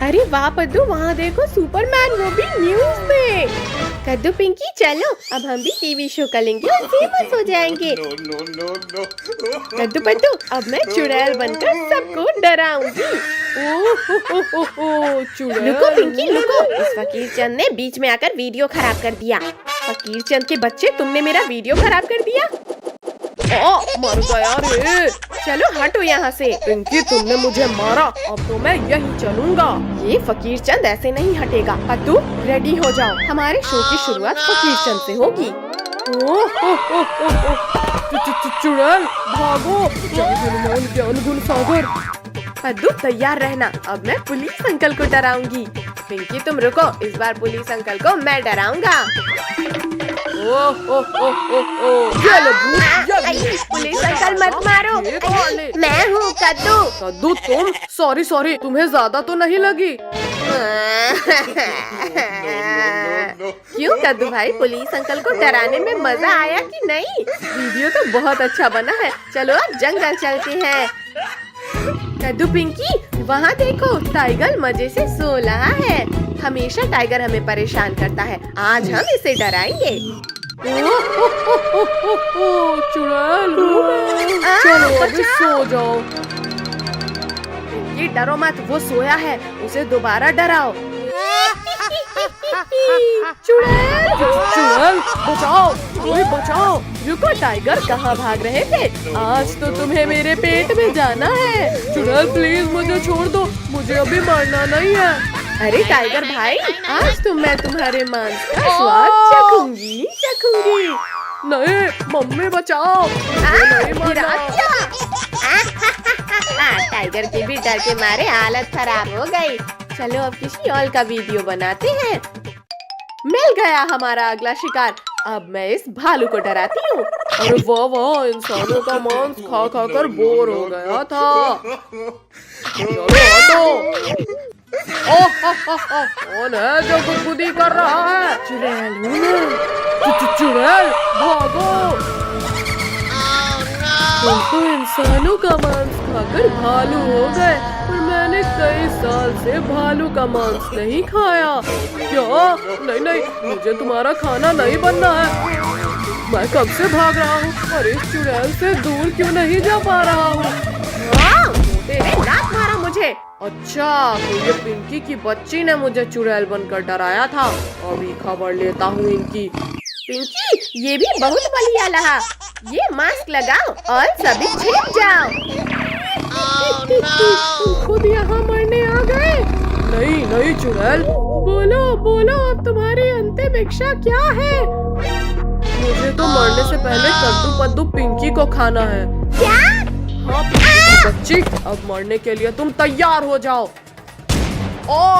अरे वाह पद्दू, वहाँ देखो सुपरमैन, वो भी न्यूज में। कद्दू पिंकी चलो, अब हम भी टीवी शो करेंगे और फेमस हो जाएंगे। कद्दू पद्दू, अब मैं चुड़ैल बनकर सबको डराऊंगी। चुड़ैल। रुको पिंकी रुको, इस फकीर चंद ने बीच में आकर वीडियो खराब कर दिया। फकीर चंद के बच्चे, तुमने मेरा वीडियो खराब कर दिया। मर गया रे। चलो हटो यहाँ से। पिंकी तुमने मुझे मारा, अब तो मैं यहीं चलूंगा। ये फकीर चंद ऐसे नहीं हटेगा। कद्दू रेडी हो जाओ, हमारे शो की शुरुआत फकीर चंद से होगी। चुड़ैल भागो, जय हनुमान ज्ञान गुण सागर। कद्दू तैयार रहना, अब मैं पुलिस अंकल को डराऊंगी। पिंकी तुम रुको, इस बार पुलिस अंकल को मैं डराऊंगा। पुलिस अंकल मत मारो, मैं हूँ कद्दू। कद्दू तुम? सॉरी, तुम्हें ज्यादा तो नहीं लगी? क्यों कद्दू भाई, पुलिस अंकल को डराने में मजा आया कि नहीं? वीडियो तो बहुत अच्छा बना है। चलो अब जंगल चलते हैं। कद्दू पिंकी वहाँ देखो, टाइगर मजे से सो रहा है। हमेशा टाइगर हमें परेशान करता है, आज हम इसे डराएंगे। चुड़ैल चलो अभी सो जाओ। ये डरो मत, वो सोया है, उसे दोबारा डराओ। चुड़ैल बचाओ, कोई बचाओ। रुको, टाइगर कहाँ भाग रहे थे? आज तो तुम्हें मेरे पेट में जाना है। चुड़ैल प्लीज मुझे छोड़ दो, मुझे अभी मरना नहीं है। अरे टाइगर भाई, आज तो मैं तुम्हारे मांस का स्वाद चखूंगी। नहीं मम्मी बचाओ, नहीं मरना। टाइगर के भी डर के मारे हालत खराब हो गई। चलो अब किसी और का वीडियो बनाते हैं। मिल गया हमारा अगला शिकार। अब मैं इस भालू को डराती हूँ। अरे वाह, इंसानों का मांस खा खा कर बोर हो गया था। चलो हटो। कौन है जो गुदगुदी कर रहा है? चुड़ैल हूँ मैं। चुड़ैल भागो। तुम तो इंसानों का मांस खाकर भालू हो गए, और मैंने कई साल से भालू का मांस नहीं खाया। क्या? नहीं, मुझे तुम्हारा खाना नहीं बनना है। मैं कब से भाग रहा हूँ और इस चुड़ैल से दूर क्यों नहीं जा पा रहा हूँ? तेरे लात मारा मुझे। अच्छा, तो ये पिंकी की बच्ची ने मुझे चुड़ैल बनकर डराया था। अभी खबर लेता हूँ इनकी। पिंकी ये भी बहुत बढ़िया रहा। ये मास्क लगाओ और सभी छिप जाओ। तुम खुद यहाँ मरने आ गए? नहीं चुड़ैल, बोलो अब तुम्हारी अंतिम इच्छा क्या है? मुझे तो मरने से पहले कद्दू पद्दू पिंकी को खाना है। क्या? हाँ पिंकी की बच्ची, अब मरने के लिए तुम तैयार हो जाओ।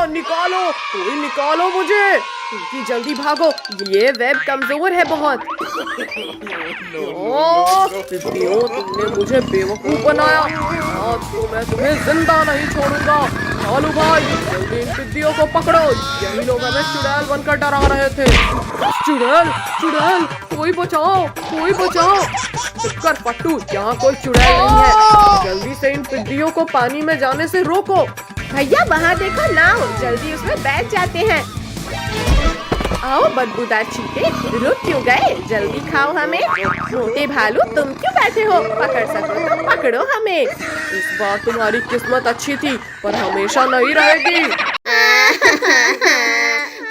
निकालो, कोई निकालो मुझे। पिंकी जल्दी भागो, ये वेब कमजोर है बहुत। टिड्डियों, तुमने मुझे बेवकूफ बनाया। आज तो मैं तुम्हें जिंदा नहीं छोड़ूंगा। भालू भाई जल्दी इन टिड्डियों को पकड़ो, यही लोग हमें चुड़ैल बनकर डरा रहे थे। चुड़ैल, कोई बचाओ। चक्कर पट्टू, यहाँ कोई चुड़ैल नहीं है। जल्दी से इन टिड्डियों को पानी में जाने से रोको। भैया वहाँ देखो नाव, जल्दी उसमें बैठ जाते हैं। आओ बदबूदार चीते, रुक क्यों गए? जल्दी खाओ हमें। मोटे भालू तुम क्यों बैठे हो? पकड़ सको तो पकड़ो हमें। इस बार तुम्हारी किस्मत अच्छी थी, पर हमेशा नहीं रहेगी।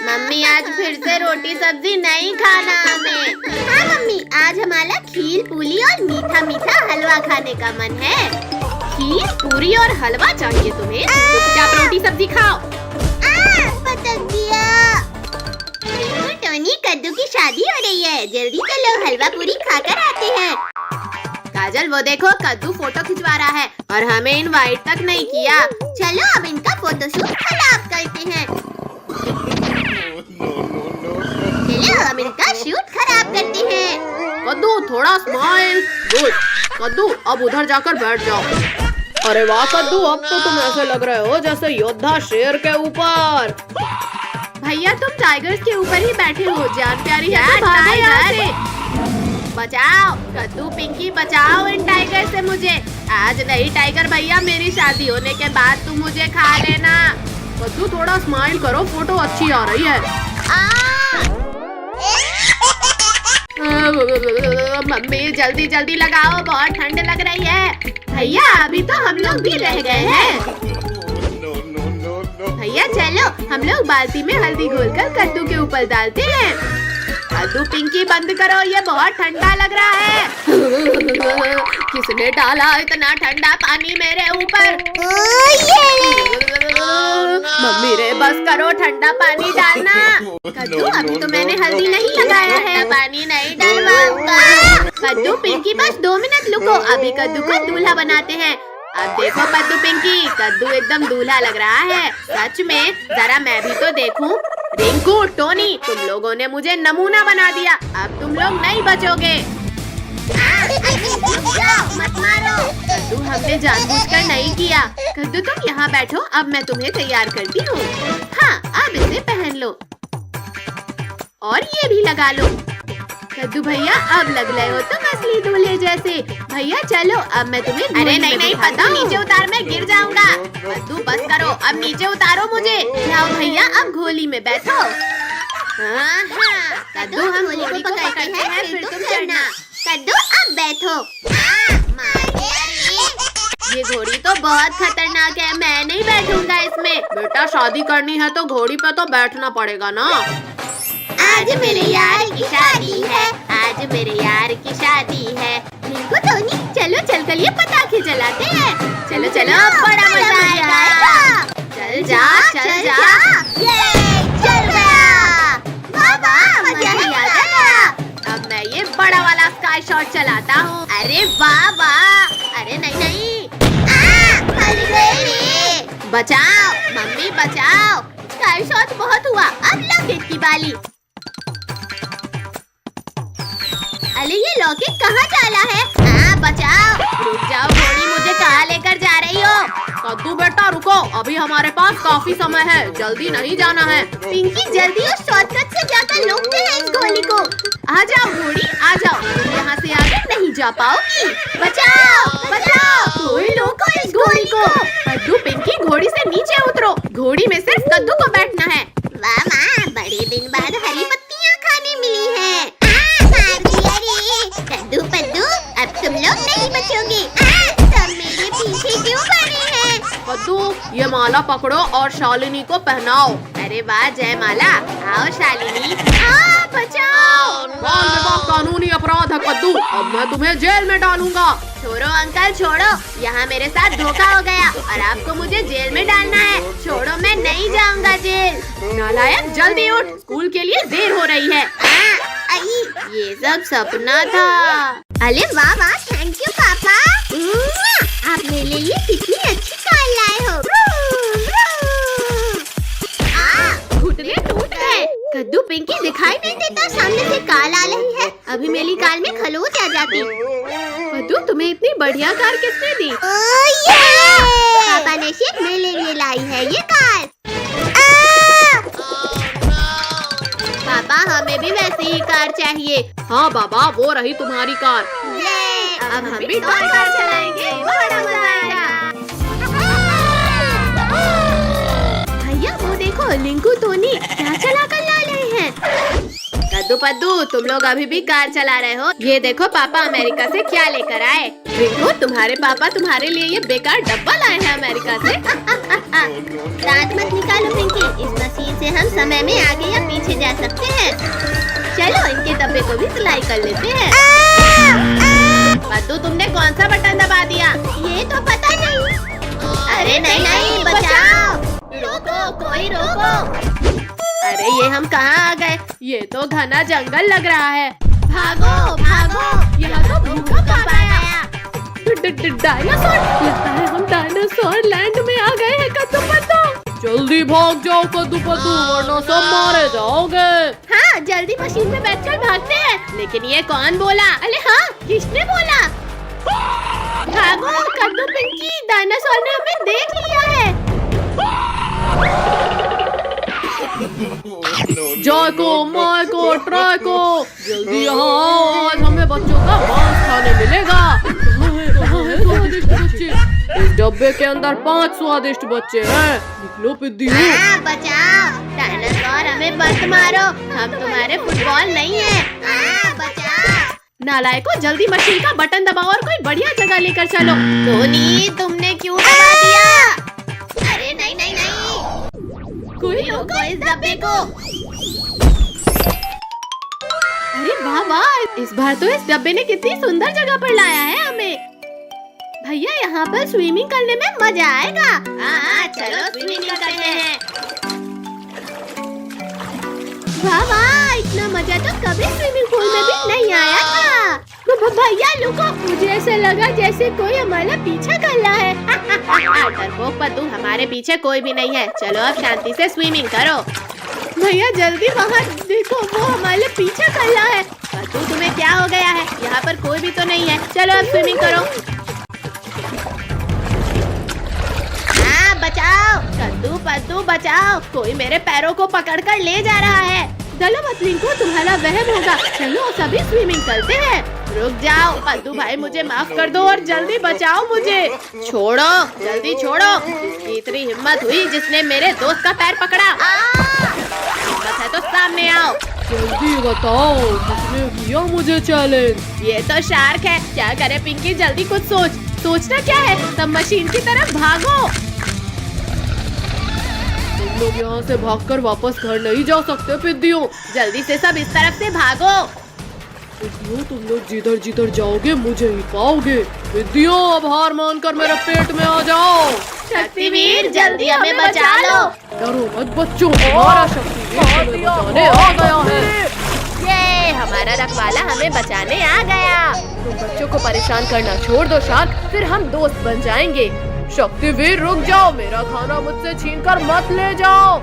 मम्मी आज फिर से रोटी सब्जी नहीं खाना हमें। हाँ मम्मी, आज हमारा खीर पूरी और मीठा मीठा हलवा खाने का मन है। खीर पूरी और हलवा चाहिए तुम्हें? चुपचाप रोटी सब्जी खाओ। पटक दिया। टोनी, कद्दू की शादी हो रही है, जल्दी चलो हलवा पूरी खाकर आते हैं। काजल वो देखो, कद्दू फोटो खिंचवा रहा है और हमें इनवाइट तक नहीं किया। चलो अब इनका फोटोशूट खराब करते हैं। चलो अब इनका शूट खराब करते हैं। कद्दू थोड़ा स्माइल। गुड कद्दू, अब उधर जाकर बैठ जाओ। अरे वाह कद्दू, अब तो तुम ऐसे लग रहे हो जैसे योद्धा शेर के ऊपर। भैया तुम टाइगर्स के ऊपर ही बैठे हो, जान प्यारी है तो भागो यहाँ से। बचाओ कद्दू पिंकी, बचाओ इन टाइगर से मुझे। आज नहीं टाइगर भैया, मेरी शादी होने के बाद तुम मुझे खा लेना। कद्दू स्माइल करो, फोटो अच्छी आ रही है। मम्मी जल्दी जल्दी लगाओ, बहुत ठंड लग रही है। भैया अभी तो हम लोग भी रह गए हैं। भैया चलो हम लोग बाल्टी में हल्दी घोलकर कद्दू के ऊपर डालते हैं। कद्दू पिंकी बंद करो, ये बहुत ठंडा लग रहा है। किसने डाला इतना ठंडा पानी मेरे ऊपर? मम्मी रे बस करो, ठंडा पानी डालना। कद्दू अभी तो मैंने हल्दी नहीं लगाया है, पानी नहीं डलवाऊंगा। कद्दू पिंकी बस 2 मिनट रुको, अभी कद्दू को दूल्हा बनाते हैं। अब देखो कद्दू पिंकी, कद्दू एकदम दूल्हा लग रहा है। सच में, जरा मैं भी तो देखूं। रिंकू, टोनी, तुम लोगों ने मुझे नमूना बना दिया, अब तुम लोग नहीं बचोगे। मत मारो। कद्दू हमने जानबूझकर नहीं किया। कद्दू तुम यहाँ बैठो, अब मैं तुम्हें तैयार करती हूँ। हाँ, अब इसे पहन लो और ये भी लगा लो। कद्दू भैया अब लग रहे हो तुम असली दूल्हे जैसे। भैया चलो अब मैं तुम्हें। अरे नहीं नहीं कद्दू, नीचे उतार, मैं गिर जाऊंगा। कद्दू बस करो, अब नीचे उतारो मुझे। जाओ भैया अब घोली में बैठो। कद्दू हम घोड़ी को पकड़ते हैं, फिर तुम चढ़ना। कद्दू अब बैठो। ये घोड़ी तो बहुत खतरनाक है, मैं नहीं बैठूंगा इसमें। बेटा शादी करनी है तो घोड़ी पे तो बैठना पड़ेगा ना। आज मेरे यार की शादी है, आज मेरे यार की शादी है। रिंकू, टोनी, चलो चलकर ये पटाखे जलाते हैं। चलो चलो, बड़ा मजा आएगा। चल जा चल जा। ये चल गया, वाह मजा ही आ गया। अब मैं ये बड़ा वाला स्काई शॉट चलाता हूँ। अरे वाह वाह। अरे नहीं नहीं, बचाओ मम्मी बचाओ। स्काई शॉट बहुत हुआ, अब लॉकेट की बाली। अरे ये लॉकेट कहाँ डाला है? बचाओ। रुक जाओ घोड़ी, मुझे कहाँ लेकर जा रही हो? कद्दू बेटा रुको, अभी हमारे पास काफी समय है, जल्दी नहीं जाना है। पिंकी जल्दी उस शॉर्टकट से जाकर रोकते हैं इस घोड़ी को। आ जाओ घोड़ी आ जाओ, तुम यहाँ से आगे नहीं जा पाओगी। बचाओ बचाओ, कोई रोको इस घोड़ी को। कद्दू पिंकी घोड़ी से नीचे उतरो, घोड़ी में सिर्फ कद्दू को बैठना है। वाह माँ, बड़े दिन बाद हरी पत्तियाँ खाने मिली है। कद्दू पद्दू, अब तुम लोग नहीं बचोगे। सब मेरे पीछे क्यों पड़े हैं? कद्दू ये माला पकड़ो और शालिनी को पहनाओ। अरे वाह जय माला, आओ शालिनी। बचाओ। बाल विवाह कानूनी अपराध है कद्दू, अब मैं तुम्हें जेल में डालूंगा। छोड़ो अंकल छोड़ो, यहाँ मेरे साथ धोखा हो गया और आपको मुझे जेल में डालना है। छोड़ो, मैं नहीं जाऊंगा जेल। नालायक जल्दी उठ, स्कूल के लिए देर हो रही है। ये सब सपना था। अरे वाह वाह, थैंक यू पापा। आप मेरे लिए कितनी अच्छी कार लाए हो। घुटने टूट गए। कद्दू पिंकी दिखाई नहीं देता, सामने से कार आ रही है। अभी मेरी कार में खरोच आ जाती। कद्दू तुम्हें इतनी बढ़िया कार किसने दी? पापा ने सिर्फ मेरे लिए लाई है ये कार। पापा हमें भी वैसी ही कार चाहिए। हाँ बाबा, वो रही तुम्हारी कार। अब हम भी कार चलाएंगे, बड़ा मजा आएगा। भैया वो देखो, लिंकू टोनी क्या चला कर ला रहे हैं। कद्दू पद्दू, तुम लोग अभी भी कार चला रहे हो? ये देखो पापा अमेरिका से क्या लेकर आए। रिंकू, तुम्हारे पापा तुम्हारे लिए ये बेकार डब्बा लाए हैं अमेरिका से। दांत मत निकालो पिंकी, इस मशीन से हम समय में आगे या पीछे जा सकते हैं। चलो इनके डब्बे को भी सिलाई कर लेते हैं। पद्दू, तुमने कौन सा बटन दबा दिया? ये तो पता नहीं। अरे नहीं नहीं, बचाओ। रोको, कोई रोको। अरे ये हम कहाँ आ गए? ये तो घना जंगल लग रहा है। भागो भागो, यहाँ तो भूकंप आया। डायनासोर, लगता है हम डायनासोर लैंड में आ गए हैं कद्दू पद्दू। जल्दी भाग जाओ कद्दू पद्दू, वरना सब मारे जाओगे। हाँ, जल्दी मशीन में बैठकर भागते हैं। लेकिन ये कौन बोला? अरे हाँ, किसने बोला? भागो कद्दू पिंकी, डायनासोर ने हमें देख लिया है। जाको माको ट्राको, जल्दी यहाँ आओ, आज हमें बच्चों का मांस खाने मिलेगा। कहाँ है बच्चे? इस डब्बे के अंदर 5 स्वादिष्ट बच्चे हैं। निकलो पिद्दियों। बचाओ, डायनासोर हमें मत मारो, हम तुम्हारे फुटबॉल नहीं है। बचाओ। नालायकों, जल्दी मशीन का बटन दबाओ और कोई बढ़िया जगह लेकर चलो। धोनी, तुमने क्यों दबा दिया? अरे नहीं नहीं नहीं, कोई रोको इस डब्बे को। अरे वाह वाह, इस बार तो इस डब्बे ने कितनी सुंदर जगह पर लाया है हमें। भैया, यहाँ पर स्विमिंग करने में मजा आएगा। हाँ, चलो स्विमिंग करते हैं। वाह वाह, इतना मजा तो कभी स्विमिंग पूल में भी नहीं आया था। भैया रुको, मुझे ऐसा लगा जैसे कोई हमारा पीछा कर रहा है। डरपोक पद्दू, हमारे पीछे कोई भी नहीं है। चलो अब शांति से स्विमिंग करो। भैया जल्दी वहाँ देखो, वो हमारे पीछा कर रहा है। पद्दू, तुम्हें क्या हो गया है? यहाँ पर कोई भी तो नहीं है। चलो अब स्विमिंग करो। हाँ, बचाओ कद्दू, पद्दू बचाओ, कोई मेरे पैरों को पकड़कर ले जा रहा है। चलो मसलिन को, तुम्हारा वहम होगा। चलो सभी स्विमिंग करते हैं। रुक जाओ पद्दू भाई, मुझे माफ कर दो और जल्दी बचाओ मुझे। छोड़ो, जल्दी छोड़ो। इसकी इतनी हिम्मत हुई जिसने मेरे दोस्त का पैर पकड़ा। हिम्मत है तो सामने आओ। जल्दी बताओ, किसने किया मुझे चैलेंज? ये तो शार्क है। क्या करे पिंकी, जल्दी कुछ सोच। सोचना क्या है, सब मशीन की तरफ भागो। तुम लोग यहाँ से भागकर वापस घर नहीं जा सकते पिद्दियों। जल्दी से सब इस तरफ से भागो। पिद्दियों, तुम लोग जिधर जिधर जाओगे मुझे ही पाओगे। पिद्दियों, अब हार मानकर मेरे पेट में आ जाओ। शक्तिवीर, जल्दी हमें बचा लो। डरो मत बच्चों, हमारा शक्तिवीर तुम्हें बचाने आ गया है। ये हमारा रखवाला हमें बचाने आ गया। तुम बच्चों को परेशान करना छोड़ दो शार्क, फिर हम दोस्त बन जाएंगे। शक्तिवीर रुक जाओ, मेरा खाना मुझसे छीनकर मत ले जाओ।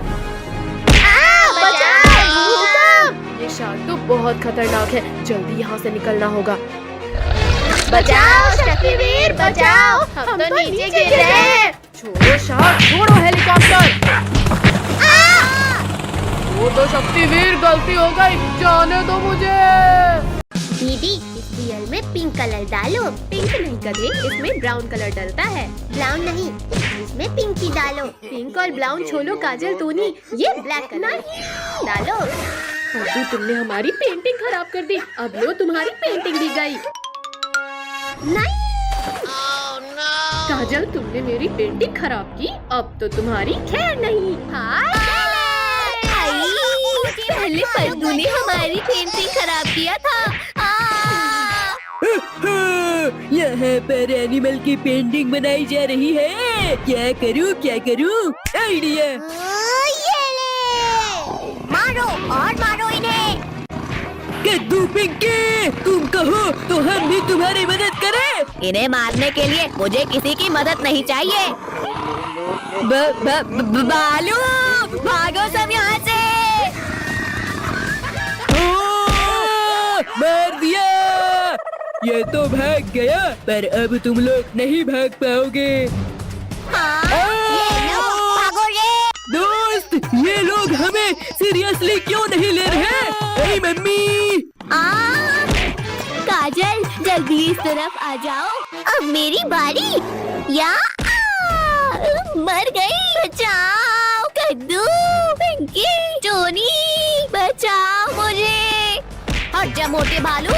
ये शार्क तो बहुत खतरनाक है, जल्दी यहाँ से निकलना होगा। बचाओ शक्तिवीर, बचाओ, हम तो नीचे गिर रहे हैं। छोड़ो शार्क, छोड़ो हेलीकॉप्टर। वो तो शक्तिवीर, गलती हो गई, जाने दो मुझे। दीदी, इस रियल में पिंक कलर डालो। पिंक नहीं गधे, इसमें ब्राउन कलर डलता है। ब्राउन नहीं, इसमें पिंक ही डालो। पिंक और ब्राउन छोड़ो काजल टोनी, ये ब्लैक कलर डालो। पद्दू, तुमने हमारी पेंटिंग खराब कर दी। अब लो, तुम्हारी पेंटिंग भी गई। नहीं। काजल, तुमने मेरी पेंटिंग खराब की, अब तो तुम्हारी खैर नहीं। पहले पद्दू ने हमारी पेंटिंग खराब किया था। यहाँ पर एनिमल की पेंटिंग बनाई जा रही है। क्या करूँ? आइडिया। ये ले, मारो और मारो इन्हें। कद्दू पिंकी, तुम कहो तो हम भी तुम्हारी मदद करें। इन्हें मारने के लिए मुझे किसी की मदद नहीं चाहिए। बालू, भागो सब यहाँ से। मार दिया। ये तो भाग गया, पर अब तुम लोग नहीं भाग पाओगे। ये लो, भागो रे। दोस्त, ये लोग हमें सीरियसली क्यों नहीं ले रहे? अरे मम्मी। काजल, जल्दी इस तरफ आ जाओ। अब मेरी बारी। या मर गई। बचाओ कद्दू, पिंकी, टोनी, बचाओ मुझे। हट जा मोटे भालू।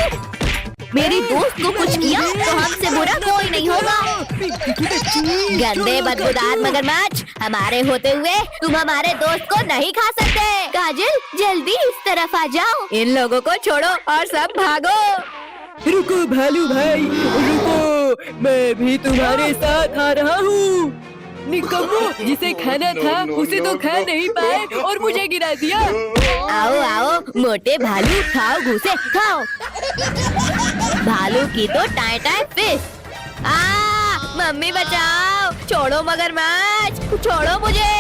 मेरी दोस्त को कुछ किया तो हमसे बुरा कोई नहीं होगा। गंदे बदबूदार मगरमच्छ, हमारे होते हुए तुम हमारे दोस्त को नहीं खा सकते। काजल, जल्दी इस तरफ आ जाओ। इन लोगों को छोड़ो और सब भागो। रुको भालू भाई, रुको, मैं भी तुम्हारे साथ आ रहा हूँ। निकम्मो, जिसे खाना था उसे तो खा नहीं पाए और मुझे गिरा दिया। आओ आओ मोटे भालू, खाओ घुसे खाओ। भालू की तो टाई टाई फिश। मम्मी बचाओ, छोड़ो मगरमच्छ, छोड़ो मुझे।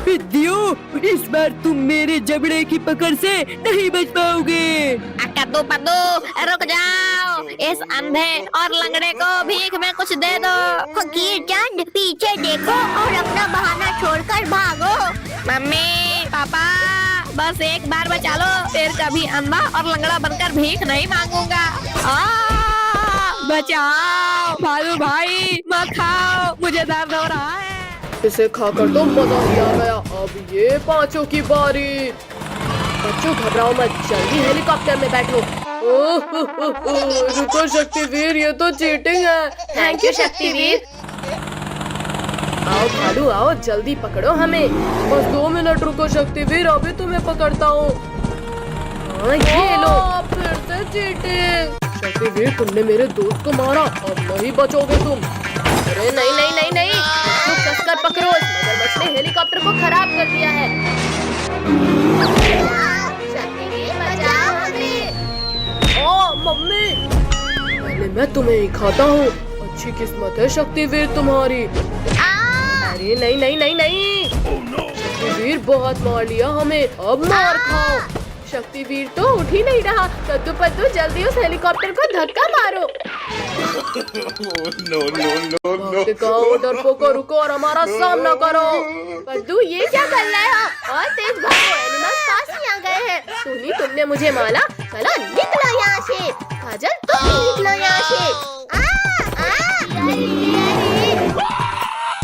पिद्दियों, इस बार तुम मेरे जबड़े की पकड़ से नहीं बच पाओगे। कद्दू पद्दू, रुक जाओ। इस अंधे और लंगड़े को भीख में कुछ दे दो। फकीर चंद, पीछे देखो और अपना बहाना छोड़कर भागो। मम्मी पापा, बस एक बार बचा लो, फिर कभी अंधा और लंगड़ा बनकर भीख नहीं मांगूंगा। बचाओ भालू भाई, मत खाओ, मुझे दर्द हो रहा है। इसे खाकर तो मजा ही आ गया। अब ये पांचों की बारी। बच्चों घबराओ मत, जल्दी हेलीकॉप्टर में बैठो। रुको शक्तिवीर, ये तो चीटिंग है। Thank you Shaktiveer. आओ भालू आओ, जल्दी पकड़ो हमें। बस 2 मिनट रुको शक्तिवीर, अभी तुम्हें पकड़ता हूँ। हाँ ये लो। फिर से चीटिंग। शक्तिवीर, तुमने मेरे दोस्त को मारा, अब नहीं बचोगे तुम। अरे नहीं नहीं नहीं नहीं, बच्चों कसकर पकड़ो, इस मगरमच्छ ने हेलीकॉप्टर को खराब कर दिया है। शक्तिवीर बचाओ हमें। ओ मम्मी, पहले मैं तुम्हें ही खाता हूँ। अच्छी किस्मत है शक्तिवीर तुम्हारी। अरे नहीं नहीं नहीं नहीं, शक्तिवीर बहुत मार लिया हमें, अब मार खाओ। शक्तिवीर तो उठ ही नहीं रहा। कद्दू पद्दू जल्दी उस हेलीकॉप्टर को धक्का मारो। भागते कहाँ डरपोको, रुको और हमारा सामना करो। पद्दू ये क्या कर रहे हो? और तेज भागो, एनिमल्स पास ही आ गए हैं। तुमने मुझे मारा, चलो निकलो यहाँ से। काजल तुम भी निकलो यहाँ से।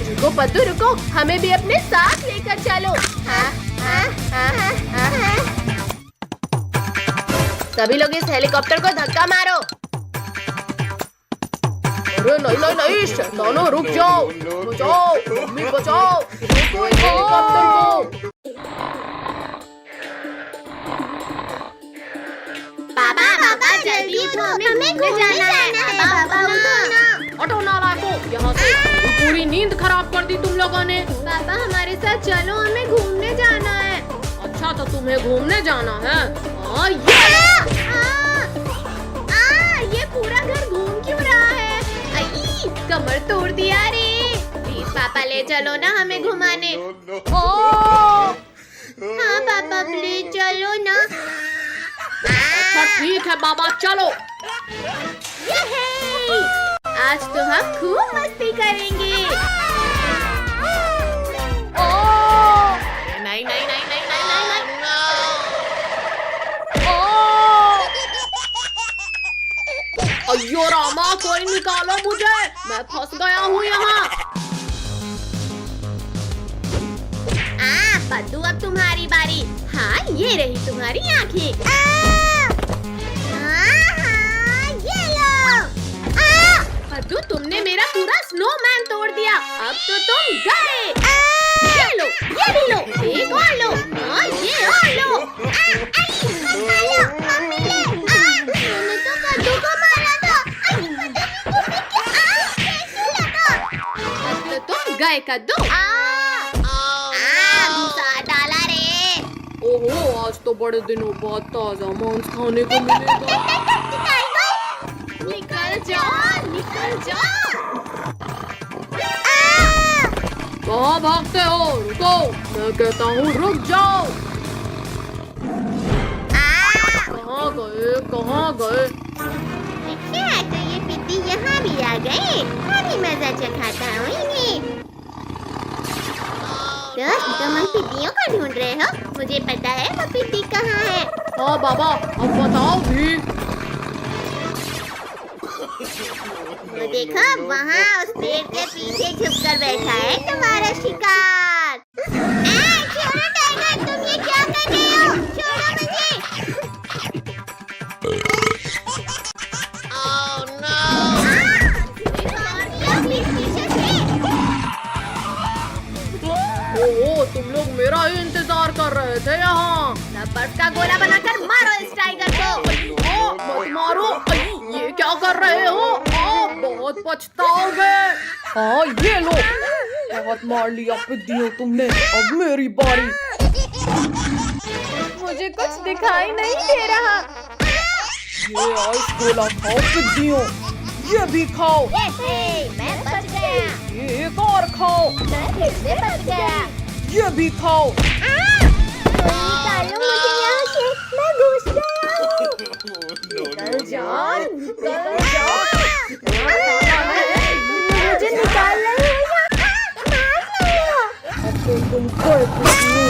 रुको पद्दू रुको, हमें भी अपने साथ लेकर चलो। सभी लोग इस हेलीकॉप्टर को धक्का मारो। अरे नहीं नहीं नहीं, शैतानों रुक जाओ। बचाओ मम्मी, बचाओ, रुको इस हेलीकॉप्टर को। पापा पापा जल्दी उठो, हमें घूमने जाना है। पापा उठो ना। हटो नालायकों, यहाँ से। पूरी नींद खराब कर दी तुम लोगों ने। पापा हमारे साथ चलो, हमें घूमने जाना है। अच्छा तो तुम्हें घूमने जाना है। और ये पूरा घर घूम क्यों रहा है? आई, कमर तोड़ दिया रे। प्लीज पापा ले चलो ना हमें घुमाने। हाँ पापा प्लीज चलो ना। अच्छा ठीक है बाबा, चलो। यहे! आज तो हम खूब मस्ती करेंगे। नहीं नहीं नहीं नहीं नहीं नहीं अयो रामा, कोई निकालो मुझे, मैं फंस गया हूँ यहाँ। पद्दू अब तुम्हारी बारी। हाँ ये रही तुम्हारी आँखें। ये लो। पद्दू तुमने मेरा पूरा स्नोमैन तोड़ दिया, अब तो तुम गए। ये लो, ये भी लो, एक और लो, और ये और लो। मैंने तो कद्दू को मारा था। अब तो तुम गए कद्दू। घुसा डाला रे। ओहो, आज तो बड़े दिनों बाद ताजा मांस खाने को मिलेगा। निकल जाओ, निकल जाओ। कहाँ भागते हो? रुको, मैं कहता हूँ रुक जाओ। कहाँ गए, कहाँ गए? अच्छा तो ये पिद्दी यहाँ भी आ गए। अभी मजा चखाता हूँ इन्हें। दोस्त तुम उन पिद्दियों को ढूंढ रहे हो? मुझे पता है वो पिद्दी कहाँ है। हाँ बाबा, अब बताओ भी। वो देखो वहाँ उस पेड़ के पीछे छुपकर बैठा है तुम्हारा शिकार। छोड़ो टाइगर, तुम ये क्या कर रहे हो? छोड़ो मुझे। ओहो, तुम लोग मेरा ही इंतजार कर रहे थे यहाँ। बर्फ का गोला बनाकर मारो इस टाइगर को। मत मारो, ये क्या कर रहे हो? बहुत पछताओगे। हाँ ये लो, बहुत मार लिया पिद्दियों तुमने, अब मेरी बारी। मुझे कुछ दिखाई नहीं दे रहा। ये आइस गोला खाओ पिद्दियों, ये भी खाओ। मैं बच गया। ये एक और खाओ, मैं फिर से बच गया। ये भी खाओ। निकालो मुझे यहाँ से, मैं घुस गया हूँ। निकल जाओ, निकल जाओ। मुझे निकाल रहे हो या अब तो तुम गए पिद्दियों।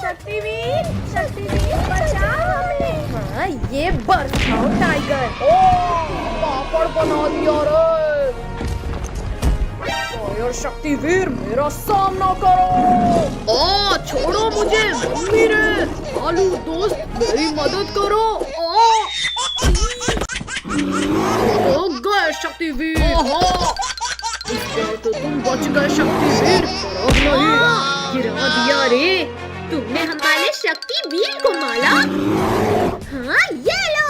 शक्तिवीर, शक्तिवीर बचाओ हमें। हाँ, ये बर्स्ट खाओ टाइगर। ओ पापड़ बना दिया रे। फायर शक्तिवीर मेरा सामना करो। ओ छोड़ो मुझे मम्मी रे। आलू दोस्त मेरी मदद करो। ओ गए शक्तिवीर। इस बार तो तुम बच गए शक्तिवीर, पर अब नहीं। गिरा दिया रे, तुमने हमारे शक्ति वीर को मारा। हाँ ये लो।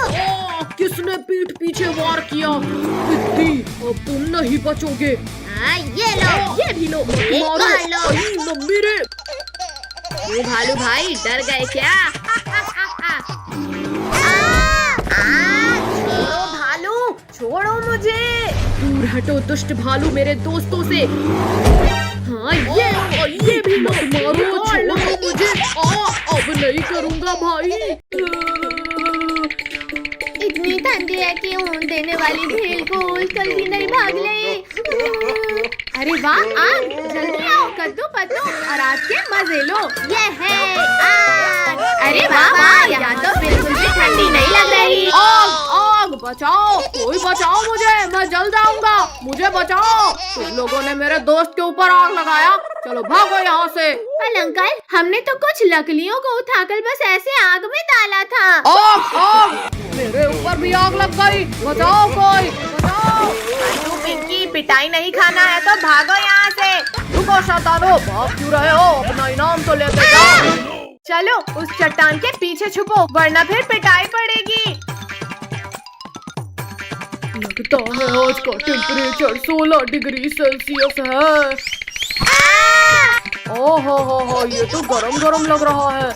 किसने पीठ पीछे वार किया? पिद्दी, अब तुम नहीं बचोगे। हाँ ये लो, ये भी लो, एक मारो। और लो। आई, मम्मी रे। ओ भालू भाई डर गए क्या? छोड़ो भालू, छोड़ो मुझे। दूर हटो दुष्ट भालू मेरे दोस्तों से। हाँ ये भी लो। मारो, छोड़ो मुझे। अब नहीं करूँगा भाई। इतनी ठंडी है कि ऊन देने वाली भेड़ को उछल भी नहीं भाग ले। अरे वाह, आग, जल्दी आओ, कद्दू पत्तू और आज के मजे लो। ये है आग। अरे वाह वाह, यहाँ तो बिल्कुल भी ठंडी नहीं लग रही। आग बचाओ, कोई बचाओ मुझे, मैं जल जाऊंगा। मुझे बचाओ। तुम लोगों ने मेरे दोस्त के ऊपर आग लगाया। चलो भागो यहाँ से। पर अंकल, हमने तो कुछ लकड़ियों को उठाकर बस ऐसे आग में डाला था। आग मेरे ऊपर भी आग लग गई। बचाओ कोई, बचाओ। तू पिंकी, पिटाई नहीं खाना है तो भागो यहाँ से। रुको शैतानो, भाग क्यों रहे हो? अपना इनाम तो लेके जाओ। चलो उस चट्टान के पीछे छुपो, वरना फिर पिटाई पड़ेगी। लगता है आज का टेम्परेचर 16 डिग्री सेल्सियस है। ओहो, ये तो गरम गरम लग रहा है।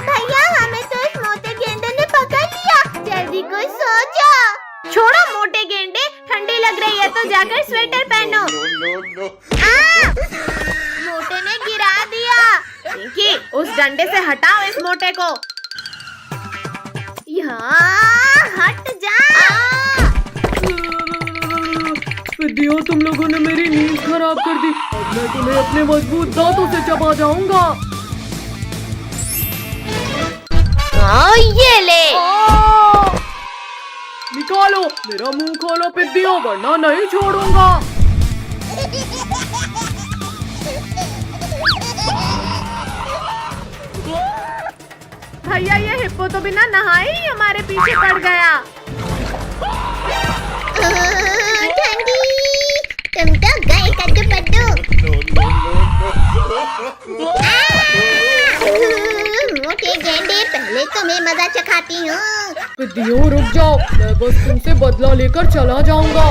भैया, हमें तो इस मोटे गेंडे ने पकड़ लिया। जल्दी कोई सो जाओ। छोड़ो मोटे गेंडे, ठंडी लग रही है तो जाकर स्वेटर पहनो। मोटे ने गिरा दिया। पिंकी, उस डंडे से हटाओ इस मोटे को। यहाँ हट जा। विद्या, तुम लोगों ने मेरी नींद खराब कर दी। अब मैं तुम्हें अपने मजबूत दांतों से चबा जाऊंगा। ये ले। निकालो, मेरा मुंह खोलो पिद्दियों, वरना नहीं छोड़ूंगा। भैया, ये हिप्पो तो बिना नहाए ही हमारे पीछे पड़ गया। ठंडी, तुम तो गए कद्दू पद्दू। मोटे गेंडे, पहले तुम्हें मजा चखाती हूँ। पिद्दियों रुक जाओ, मैं बस तुमसे बदला लेकर चला जाऊंगा।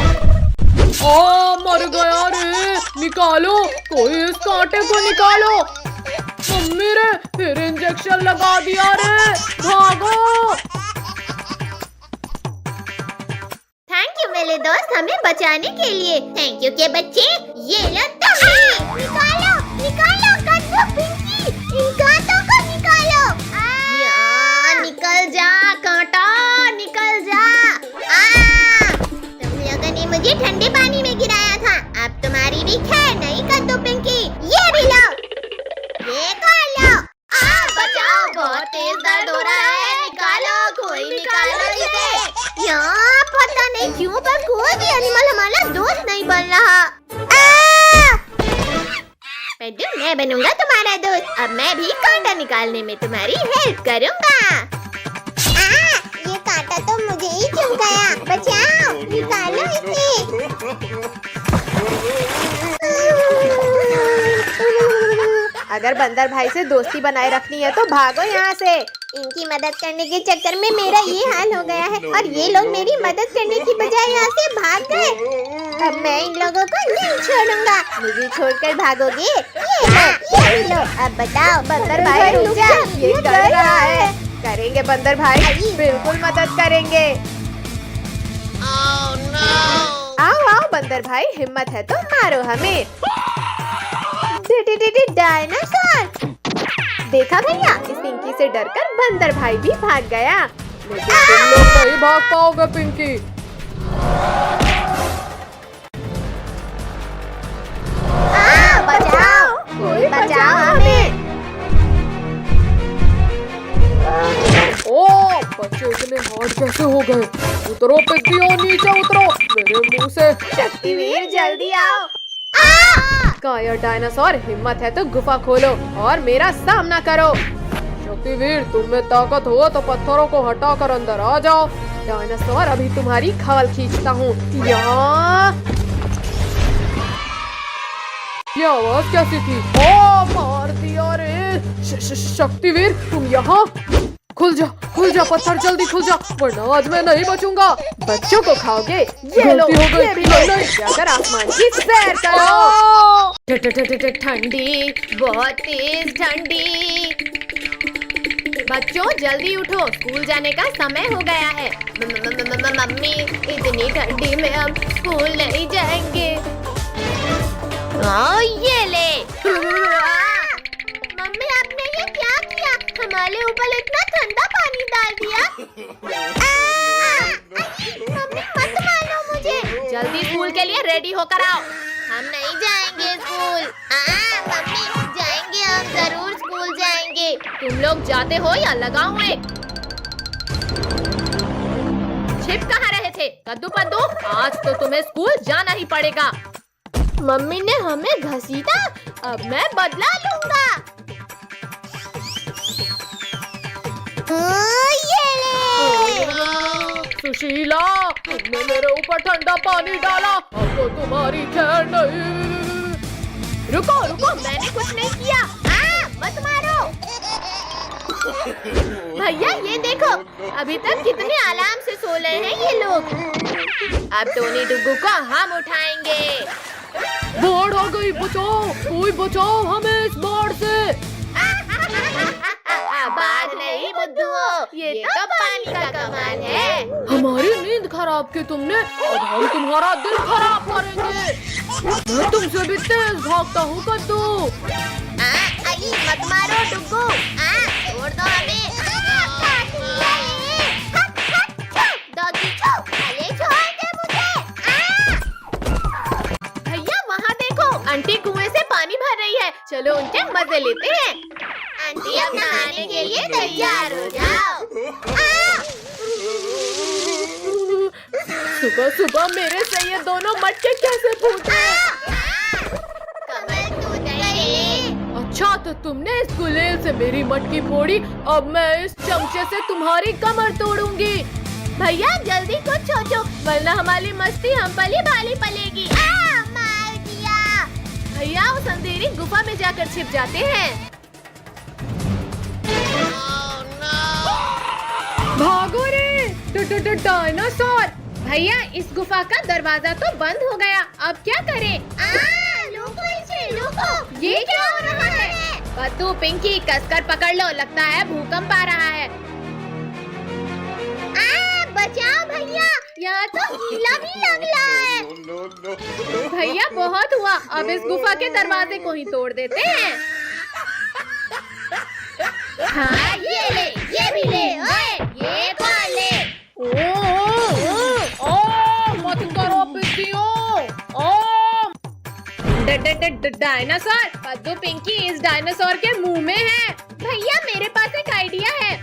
मर गया रे। निकालो, कोई इस कांटे को निकालो। मम्मी रे, फिर इंजेक्शन लगा दिया रे। भागो। थैंक यू मेरे दोस्त, हमें बचाने के लिए। थैंक यू के बच्चे। ये लो तुम्हें। निकालो, निकालो कद्दू पिंकी, इन कांटों को निकालो। निकल जा कांटा, निकल जा। तुम लोगों ने मुझे ठंडे पानी में गिराया था, अब तुम्हारी भी खैर नहीं कद्दू पिंकी। ये भी लो, ये खा लो। बचाओ, बहुत तेज दर्द हो रहा है। निकालो, कोई निकालो इसे। यहाँ पता नहीं क्यों पर कोई भी एनिमल हमारा दोस्त नहीं बन रहा। पेड्डू, मैं बनूंगा तुम्हारा दोस्त। अब मैं भी कांटा निकालने में तुम्हारी हेल्प करूंगा। ये कांटा तो मुझे ही क्यों गया? बचाओ, निकालो इसे। अगर बंदर भाई से दोस्ती बनाए रखनी है तो भागो यहाँ से। इनकी मदद करने के चक्कर में मेरा ये हाल हो गया है और ये लोग मेरी मदद करने की बजाय यहाँ से भाग गए। अब मैं इन लोगों को नहीं छोड़ूंगा। मुझे छोड़कर भागोगे? ये लो। अब बताओ बंदर भाई रुक जा, ये कर रहा है। करेंगे बंदर भाई, बिल्कुल मदद करेंगे। आओ आओ बंदर भाई, हिम्मत है तो मारो हमें। डायनासोर! देखा भैया, इस पिंकी से डरकर बंदर भाई भी भाग गया। लेकिन तुम लोग नहीं भाग पाओगे पिंकी। बचाओ, कोई बचाओ हमें। बच्चे इतने हार्ड कैसे हो गए? उतरो पिद्दियों, नीचे उतरो मेरे मुंह से। शक्तिवीर जल्दी आओ। काया डायनासोर, हिम्मत है तो गुफा खोलो और मेरा सामना करो। शक्तिवीर, तुम में ताकत हो तो पत्थरों को हटाकर अंदर आ जाओ। डायनासोर, अभी तुम्हारी खवल खींचता हूँ। यहाँ ये आवाज कैसी थी? ओ, मार दिया रे। शक्तिवीर, तुम यहाँ? खुल जा पत्थर, जल्दी खुल जा, वरना आज मैं नहीं बचूंगा। बच्चों को खाओगे? ये लो, गलती हो गई। ये भी लो। जाकर आसमान की सैर करो। ठंडी, बहुत तेज ठंडी। बच्चों जल्दी उठो, स्कूल जाने का समय हो गया है। मम्मी, इतनी ठंडी में हम स्कूल नहीं जाएंगे। ये ले। मम्मी, आपने ये क्या किया? हमारे ऊपर इतना ठंडा पानी डाल दिया। मम्मी, मत मारो मुझे। जल्दी स्कूल के लिए रेडी होकर आओ। हम नहीं जाएंगे स्कूल। मम्मी, जाएंगे, हम जरूर स्कूल जाएंगे। तुम लोग जाते हो या लगाऊं एक? छिप कहाँ रहे थे कद्दू पद्दू? आज तो तुम्हें स्कूल जाना ही पड़ेगा। मम्मी ने हमें घसीटा, अब मैं बदला लूंगा। ये ले। सुशीला, तुमने मेरे ऊपर ठंडा पानी डाला, अब तो तुम्हारी खैर नहीं। रुको, मैंने कुछ नहीं किया। मत मारो। भैया ये देखो, अभी तक कितने आराम से सो रहे हैं ये लोग। अब टोनी डुग्गू को हम उठाएंगे। बाढ़ आ गई, बचाओ, कोई बचाओ हमें इस बाढ़ से। बाढ़ नहीं बुद्धुओ, ये तो पानी का कमाल है। हमारी नींद खराब की तुमने, अब हम तुम्हारा दिल खराब करेंगे। मैं तुमसे भी तेज भागता हूँ कद्दू। मत मारो डुग्गू, छोड़ दो हमें। डॉगी छो, अरे छोड़ दे मुझे। भैया वहाँ देखो, आंटी कुएं से पानी भर रही है। चलो उनके मजे लेते हैं। आंटी, अब नहाने के लिए तैयार हो जाओ। सुबह मेरे से ये दोनों मटके कैसे फूटे? कमर टूट गई। अच्छा, तो तुमने इस गुलेल से मेरी मटकी फोड़ी, अब मैं इस चमचे से तुम्हारी कमर तोड़ूंगी। भैया जल्दी कुछ सोचो, वरना हमारी मस्ती हम पली भाली पलेगी। मार दिया। भैया उस अंधेरी गुफा में जाकर छिप जाते हैं। भागो रे डायनासोर। भैया इस गुफा का दरवाजा तो बंद हो गया, अब क्या करें? लुको इसे, लुको। ये क्या हो रहा है? कद्दू पिंकी कसकर पकड़ लो, लगता है भूकंप आ रहा है। बचाओ भैया, यहाँ तो गीला भी लग रहा है। भैया बहुत हुआ, अब इस गुफा के दरवाजे को ही तोड़ देते हैं। हाँ, ये ले, ये भी ले, ओए, ये कौन ले? मत करो पिद्दियों। डायनासोर, कद्दू पिंकी इस डायनासोर के मुंह में है। भैया मेरे पास एक आइडिया है।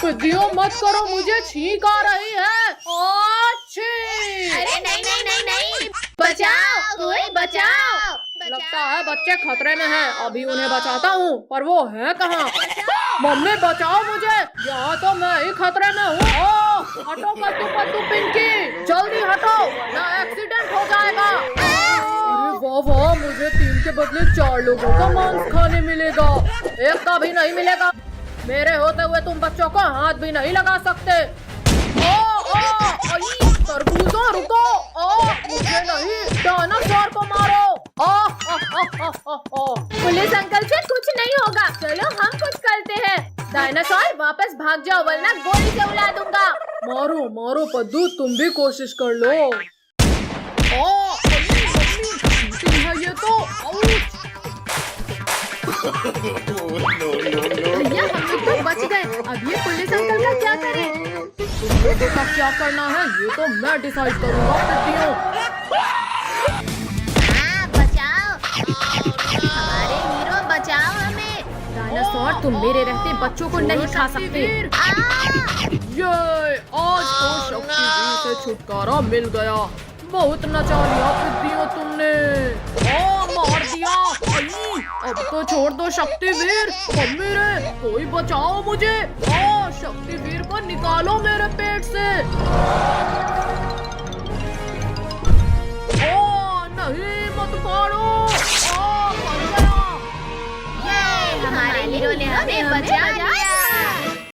पिद्दियों मत करो, मुझे छींक आ रही है। अरे नहीं, बचाओ, कोई बचाओ। लगता है बच्चे खतरे में हैं, अभी उन्हें बचाता हूँ, पर वो है कहाँ? मम्मी बचाओ मुझे, यहाँ तो मैं ही खतरे में हूँ। हटो कद्दू पद्दू पिंकी, जल्दी हटो, वरना एक्सीडेंट हो जाएगा। अरे वाह, मुझे 3 के बदले 4 लोगों का मांस खाने मिलेगा, एक का भी नहीं मिलेगा। मेरे होते हुए तुम बच्चों को हाथ भी नहीं लगा सकते। तरबूजों रुको, मुझे नहीं, डायनासोर को मारो। पुलिस अंकल से कुछ नहीं होगा, चलो हम कुछ करते हैं। डायनासोर वापस भाग जाओ, वरना गोली से उड़ा दूंगा। मारो पद्दू, तुम भी कोशिश कर लो। ये तो भैया हम लोग तो बच गए, अब ये पुलिस अंकल का क्या करें? तुम लोगों का क्या करना है ये तो मैं डिसाइड करूंगा। बचाओ, हमारे हीरो बचाओ हमें। डायनासोर तुम मेरे रहते बच्चों को नहीं खा सकते। ये आज तो शक्तिवीर से छुटकारा मिल गया। बहुत नचालिया फिर हो तुमने। मार दिया। अब तो छोड़ दो शक्तिवीर। मम्मी रे कोई बचाओ मुझे। शक्तिवीर को निकालो मेरे पेट से। नहीं मत मारो। मर गया। हमारे हीरो ने हमें बचा लिया।